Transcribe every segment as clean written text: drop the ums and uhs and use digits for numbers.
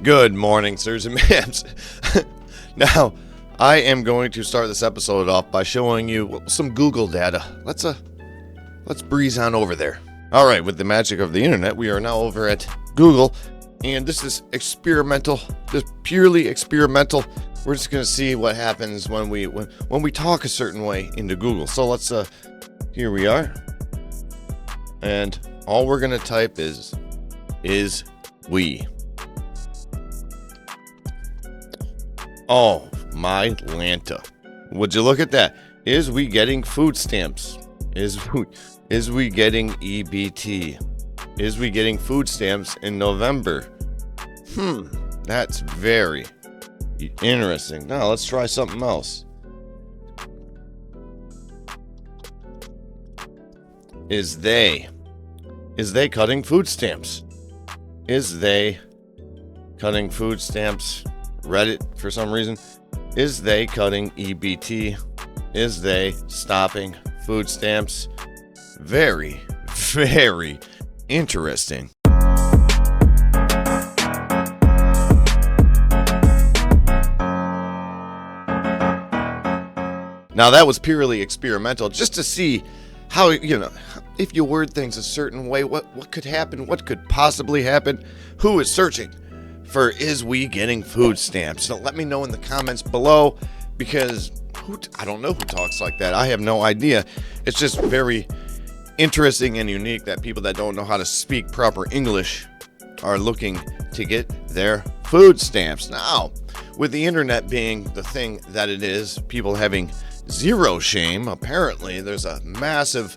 Good morning, sirs and ma'ams. Now, I am going to start this episode off by showing you some Google data. Let's breeze on over there. All right, with the magic of the internet, we are now over at Google, and this is experimental, just purely experimental. We're just gonna see what happens when we talk a certain way into Google. So let's here we are, and all we're gonna type is we. Oh my Lanta. Would you look at that? Is we getting food stamps? Is we getting EBT? Is we getting food stamps in November? That's very interesting. Now let's try something else. Is they cutting food stamps? Is they cutting food stamps? Reddit for some reason. Is they cutting EBT? Is they stopping food stamps? Very, very interesting. Now that was purely experimental, just to see how, if you word things a certain way, what could happen, what could possibly happen, who is searching for is we getting food stamps. So let me know in the comments below, because I don't know who talks like that. I have no idea. It's just very interesting and unique that people that don't know how to speak proper English are looking to get their food stamps. Now, with the internet being the thing that it is, people having zero shame, apparently there's a massive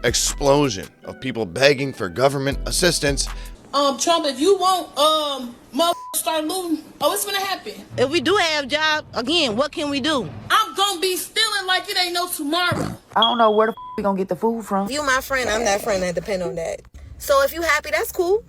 explosion of people begging for government assistance. Trump, if you won't, start looting, what's gonna happen? If we do have jobs, again, what can we do? I'm gonna be stealing like it ain't no tomorrow. I don't know where the we gonna get the food from. You my friend, I'm that friend that depend on that. So if you happy, that's cool.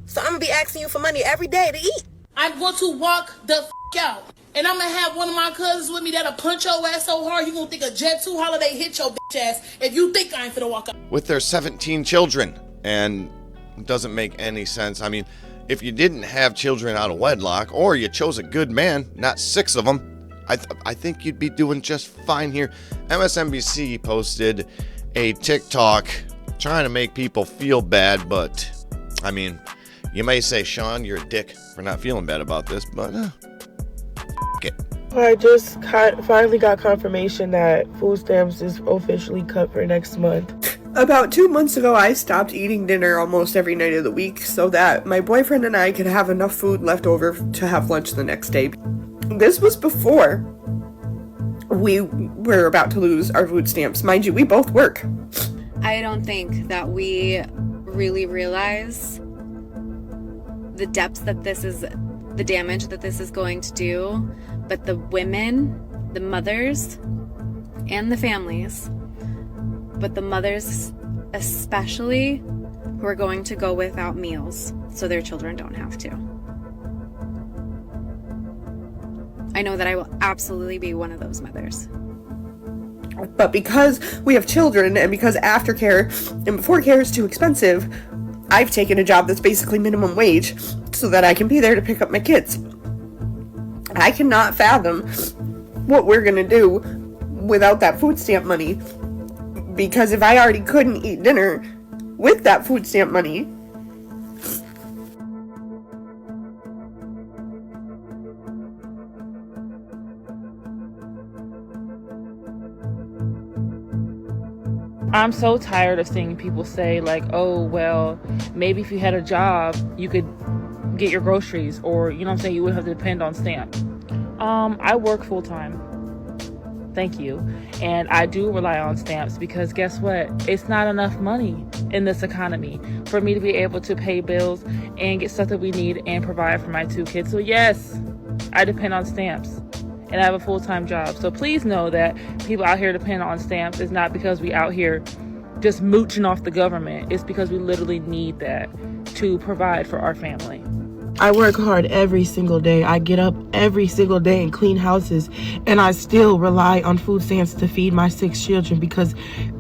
So I'm gonna be asking you for money every day to eat. I'm going to walk the out. And I'm gonna have one of my cousins with me that'll punch your ass so hard you gonna think a Jet 2 holiday hit your bitch ass if you think I ain't finna walk out. With their 17 children, and it doesn't make any sense. I mean, if you didn't have children out of wedlock, or you chose a good man, not 6 of them, I think you'd be doing just fine here. MSNBC posted a TikTok trying to make people feel bad, but I mean, you may say, Sean, you're a dick for not feeling bad about this, but it. I just finally got confirmation that food stamps is officially cut for next month. About 2 months ago, I stopped eating dinner almost every night of the week so that my boyfriend and I could have enough food left over to have lunch the next day. This was before we were about to lose our food stamps. Mind you, we both work. I don't think that we really realize the depths that this is, the damage that this is going to do, but the women, the mothers, and the families, but the mothers especially, who are going to go without meals so their children don't have to. I know that I will absolutely be one of those mothers. But because we have children, and because aftercare and before care is too expensive, I've taken a job that's basically minimum wage so that I can be there to pick up my kids. I cannot fathom what we're gonna do without that food stamp money, because if I already couldn't eat dinner with that food stamp money, I'm so tired of seeing people say like, oh, well, maybe if you had a job, you could get your groceries, or, you know what I'm saying, you wouldn't have to depend on stamps. I work full time. Thank you. And I do rely on stamps because guess what? It's not enough money in this economy for me to be able to pay bills and get stuff that we need and provide for my 2 kids. So yes, I depend on stamps. And I have a full-time job. So please know that people out here depend on stamps. It's not because we out here just mooching off the government. It's because we literally need that to provide for our family. I work hard every single day. I get up every single day and clean houses, and I still rely on food stamps to feed my 6 children because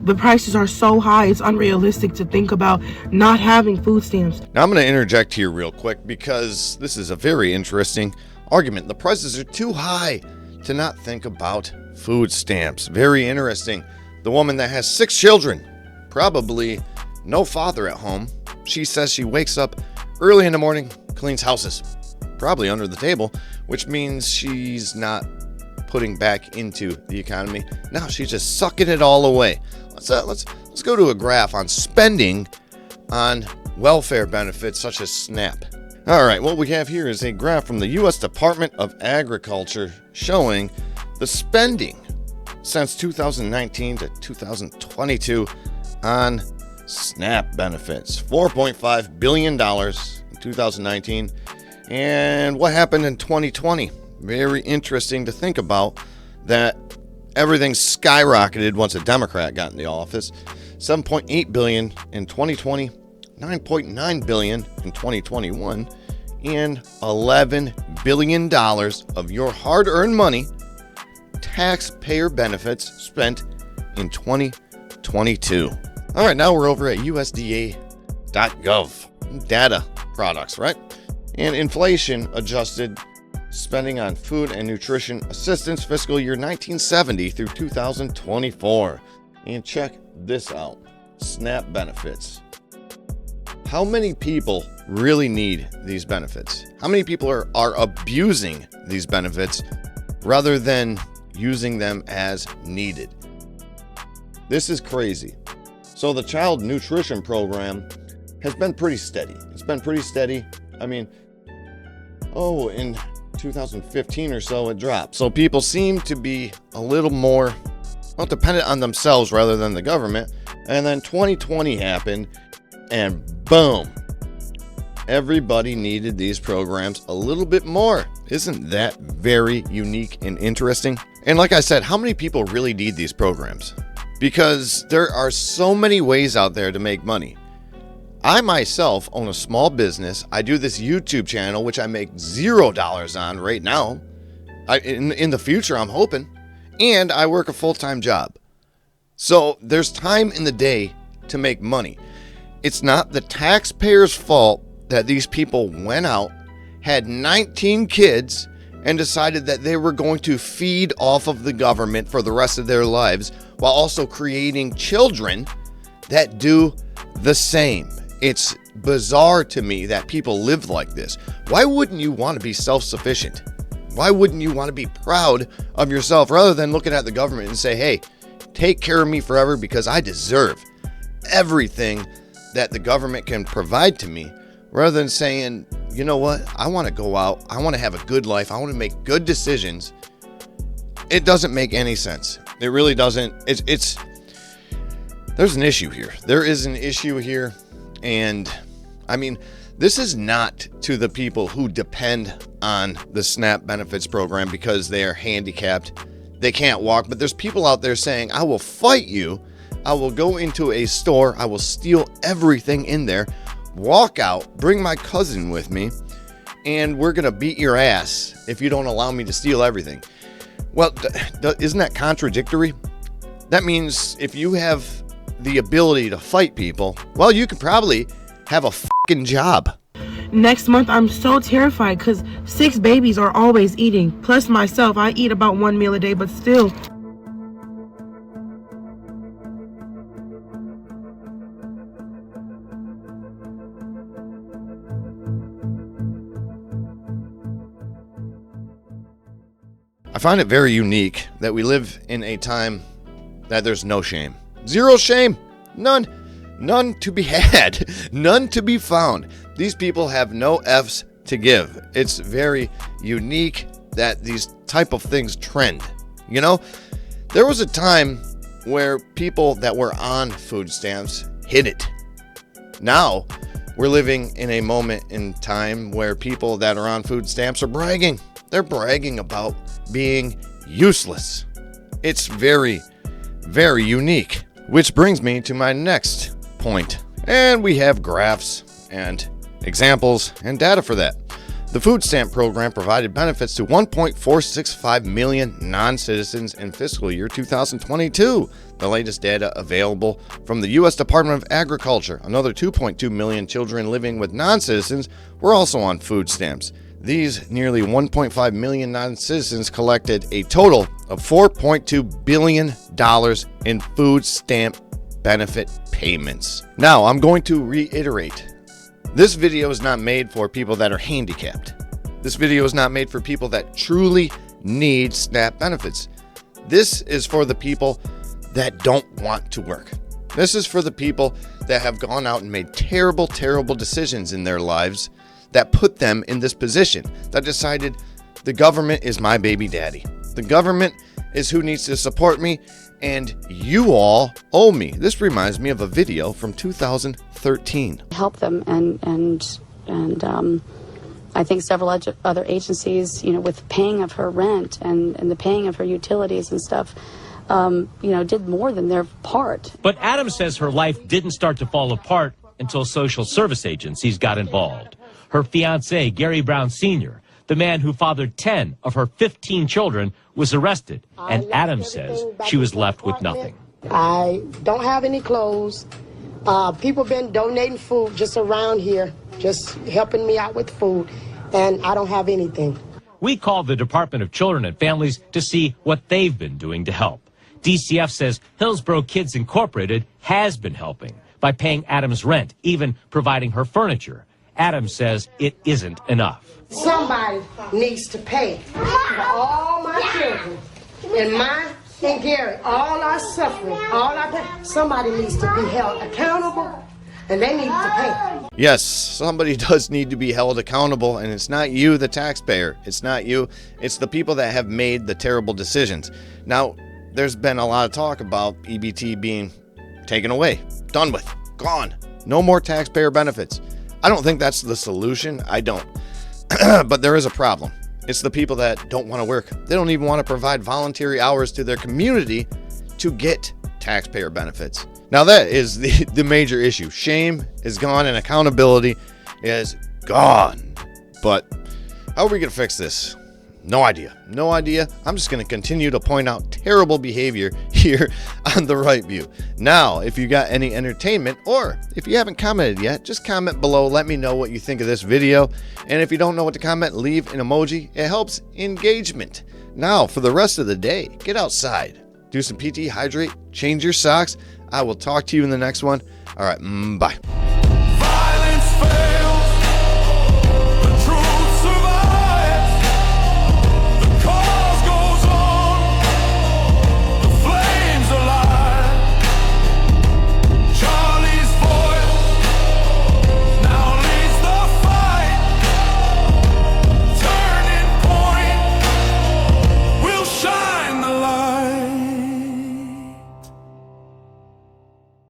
the prices are so high. It's unrealistic to think about not having food stamps. Now I'm going to interject here real quick because this is a very interesting argument. The prices are too high to not think about food stamps. Very interesting. The woman that has 6 children, probably no father at home. She says she wakes up early in the morning, cleans houses, probably under the table, which means she's not putting back into the economy. Now she's just sucking it all away. Let's go to a graph on spending on welfare benefits such as SNAP. All right, what we have here is a graph from the U.S. Department of Agriculture showing the spending since 2019 to 2022 on SNAP benefits. $4.5 billion in 2019. And what happened in 2020? Very interesting to think about that everything skyrocketed once a Democrat got in the office. $7.8 billion in 2020, $9.9 billion in 2021, and $11 billion of your hard-earned money, taxpayer benefits spent in 2022. All right, now we're over at USDA.gov. Data products, right? And inflation adjusted spending on food and nutrition assistance fiscal year 1970 through 2024. And check this out. SNAP benefits. How many people really need these benefits? How many people are abusing these benefits rather than using them as needed? This is crazy. So the child nutrition program has been pretty steady. It's been pretty steady. I mean, in 2015 or so, it dropped. So people seem to be a little more dependent on themselves rather than the government. And then 2020 happened, and boom, everybody needed these programs a little bit more. Isn't that very unique and interesting? And like I said, how many people really need these programs? Because there are so many ways out there to make money. I myself own a small business. I do this YouTube channel, which I make $0 on right now. In the future, I'm hoping. And I work a full-time job. So there's time in the day to make money. It's not the taxpayers' fault that these people went out, had 19 kids, and decided that they were going to feed off of the government for the rest of their lives while also creating children that do the same. It's bizarre to me that people live like this. Why wouldn't you want to be self-sufficient? Why wouldn't you want to be proud of yourself rather than looking at the government and say, hey, take care of me forever because I deserve everything that the government can provide to me, rather than saying, you know what, I want to go out, I want to have a good life, I want to make good decisions. It doesn't make any sense. It really doesn't. There's an issue here. There is an issue here. And I mean, this is not to the people who depend on the SNAP benefits program because they are handicapped. They can't walk. But there's people out there saying, I will fight you. I will go into a store. I will steal everything in there, walk out, bring my cousin with me, and we're going to beat your ass if you don't allow me to steal everything. Well, isn't that contradictory? That means if you have the ability to fight people, well, you could probably have a fucking job. Next month, I'm so terrified because 6 babies are always eating. Plus myself, I eat about 1 meal a day, but still. I find it very unique that we live in a time that there's no shame. Zero shame. None. None to be had. None to be found. These people have no F's to give. It's very unique that these type of things trend. You know, there was a time where people that were on food stamps hid it. Now, we're living in a moment in time where people that are on food stamps are bragging. They're bragging about being useless. It's very, very unique. Which brings me to my next point. And we have graphs and examples and data for that. The food stamp program provided benefits to 1.465 million non-citizens in fiscal year 2022. The latest data available from the U.S. Department of Agriculture. Another 2.2 million children living with non-citizens were also on food stamps. These nearly 1.5 million non-citizens collected a total of $4.2 billion in food stamp benefit payments. Now, I'm going to reiterate. This video is not made for people that are handicapped. This video is not made for people that truly need SNAP benefits. This is for the people that don't want to work. This is for the people that have gone out and made terrible, terrible decisions in their lives that put them in this position, that decided the government is my baby daddy. The government is who needs to support me, and you all owe me. This reminds me of a video from 2013. Help them, and I think several other agencies, with paying of her rent and the paying of her utilities and stuff, did more than their part. But Adams says her life didn't start to fall apart until social service agencies got involved. Her fiancé, Gary Brown Sr., the man who fathered 10 of her 15 children, was arrested, and Adams says she was left with nothing. I don't have any clothes. People been donating food just around here, just helping me out with food, and I don't have anything. We called the Department of Children and Families to see what they've been doing to help. DCF says Hillsborough Kids Incorporated has been helping by paying Adams rent, even providing her furniture. Adams says it isn't enough. Somebody needs to pay for all my children, and mine and Gary, all our suffering, all our pain. Somebody needs to be held accountable, and they need to pay. Yes, somebody does need to be held accountable, and it's not you, the taxpayer. It's not you. It's the people that have made the terrible decisions. Now, there's been a lot of talk about EBT being taken away, done with, gone. No more taxpayer benefits. I don't think that's the solution. I don't. But there is a problem. It's the people that don't want to work. They don't even want to provide voluntary hours to their community to get taxpayer benefits. Now that is the major issue. Shame is gone and accountability is gone. But how are we going to fix this? No idea. No idea. I'm just going to continue to point out terrible behavior here on The Right View. Now, if you got any entertainment, or if you haven't commented yet, just comment below. Let me know what you think of this video. And if you don't know what to comment, leave an emoji. It helps engagement. Now, for the rest of the day, get outside. Do some PT, hydrate, change your socks. I will talk to you in the next one. All right, bye.